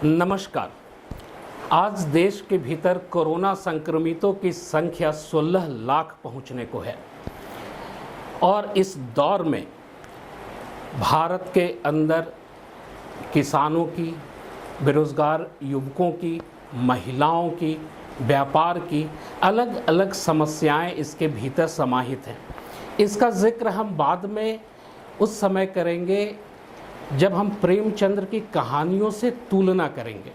नमस्कार। आज देश के भीतर कोरोना संक्रमितों की संख्या 16 लाख पहुंचने को है और इस दौर में भारत के अंदर किसानों की, बेरोजगार युवकों की, महिलाओं की, व्यापार की अलग अलग समस्याएं इसके भीतर समाहित हैं। इसका जिक्र हम बाद में उस समय करेंगे जब हम प्रेमचंद्र की कहानियों से तुलना करेंगे।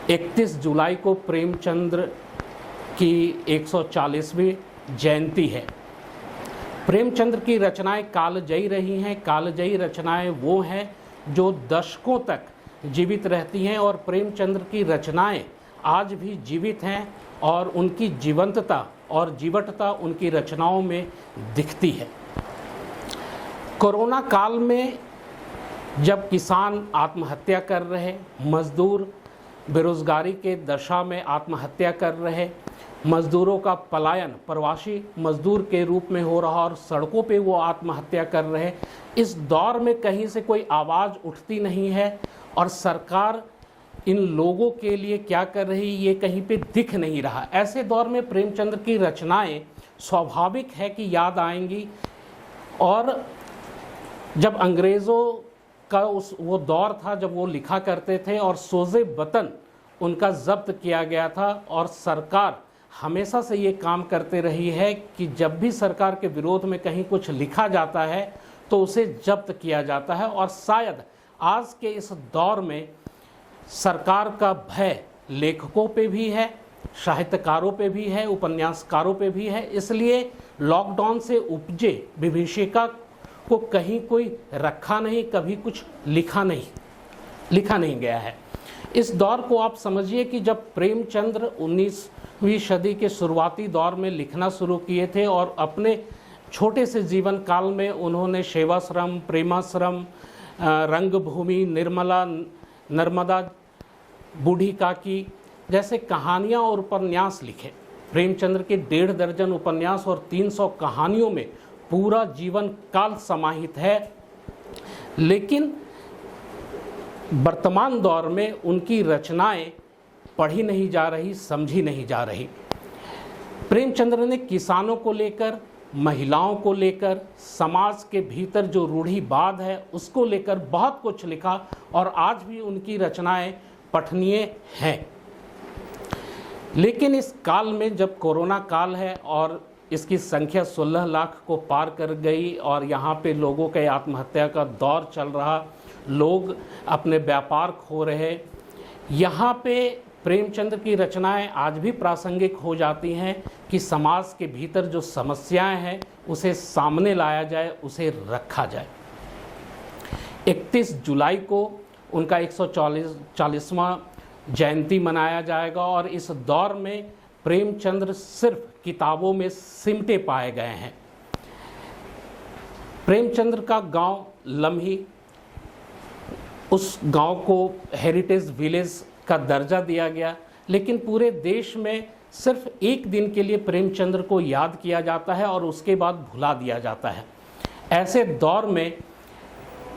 31 जुलाई को प्रेमचंद्र की 140वीं जयंती है। प्रेमचंद्र की रचनाएं कालजयी रही हैं। कालजयी रचनाएं वो हैं जो दशकों तक जीवित रहती हैं और प्रेमचंद्र की रचनाएं आज भी जीवित हैं और उनकी जीवंतता और जीवटता उनकी रचनाओं में दिखती है। कोरोना काल में जब किसान आत्महत्या कर रहे, मजदूर बेरोजगारी के दशा में आत्महत्या कर रहे, मजदूरों का पलायन प्रवासी मजदूर के रूप में हो रहा और सड़कों पे वो आत्महत्या कर रहे, इस दौर में कहीं से कोई आवाज़ उठती नहीं है और सरकार इन लोगों के लिए क्या कर रही ये कहीं पे दिख नहीं रहा। ऐसे दौर में प्रेमचंद्र की रचनाएं स्वाभाविक है कि याद आएंगी। और जब अंग्रेज़ों का वो दौर था जब वो लिखा करते थे और सोज़े वतन उनका जब्त किया गया था और सरकार हमेशा से ये काम करते रही है कि जब भी सरकार के विरोध में कहीं कुछ लिखा जाता है तो उसे जब्त किया जाता है। और शायद आज के इस दौर में सरकार का भय लेखकों पे भी है, साहित्यकारों पे भी है, उपन्यासकारों पे भी है। इसलिए लॉकडाउन से उपजे विभीषिका को कहीं कोई रखा नहीं, कभी कुछ लिखा नहीं गया है। इस दौर को आप समझिए कि जब प्रेमचंद्र 19वीं सदी के शुरुआती दौर में लिखना शुरू किए थे और अपने छोटे से जीवन काल में उन्होंने सेवाश्रम, प्रेमाश्रम, रंगभूमि, निर्मला, नर्मदा, बूढ़ी काकी जैसे कहानियाँ और उपन्यास लिखे। प्रेमचंद्र के 1.5 दर्जन उपन्यास और 300 कहानियों में पूरा जीवन काल समाहित है। लेकिन वर्तमान दौर में उनकी रचनाएं पढ़ी नहीं जा रही, समझी नहीं जा रही। प्रेमचंद्र ने किसानों को लेकर, महिलाओं को लेकर, समाज के भीतर जो रूढ़िवाद है उसको लेकर बहुत कुछ लिखा और आज भी उनकी रचनाएं पठनीय हैं। लेकिन इस काल में जब कोरोना काल है और इसकी संख्या 16 लाख को पार कर गई और यहाँ पे लोगों के आत्महत्या का दौर चल रहा, लोग अपने व्यापार खो रहे, यहाँ पे प्रेमचंद्र की रचनाएं आज भी प्रासंगिक हो जाती हैं कि समाज के भीतर जो समस्याएं हैं उसे सामने लाया जाए, उसे रखा जाए। 31 जुलाई को उनका 140वां जयंती मनाया जाएगा और इस दौर में प्रेमचंद्र सिर्फ किताबों में सिमटे पाए गए हैं। प्रेमचंद्र का गांव लम्ही, उस गांव को हेरिटेज विलेज का दर्जा दिया गया, लेकिन पूरे देश में सिर्फ एक दिन के लिए प्रेमचंद्र को याद किया जाता है और उसके बाद भुला दिया जाता है। ऐसे दौर में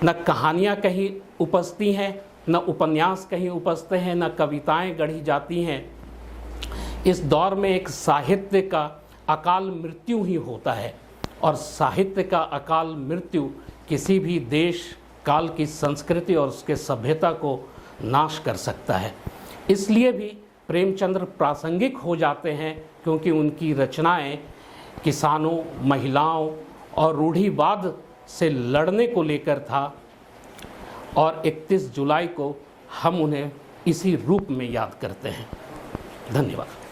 न कहानियाँ कहीं उपजती हैं, न उपन्यास कहीं उपजते हैं, न कविताएं गढ़ी जाती हैं। इस दौर में एक साहित्य का अकाल मृत्यु ही होता है और साहित्य का अकाल मृत्यु किसी भी देश काल की संस्कृति और उसके सभ्यता को नाश कर सकता है। इसलिए भी प्रेमचंद्र प्रासंगिक हो जाते हैं क्योंकि उनकी रचनाएं किसानों, महिलाओं और रूढ़िवाद से लड़ने को लेकर था और 31 जुलाई को हम उन्हें इसी रूप में याद करते हैं। धन्यवाद।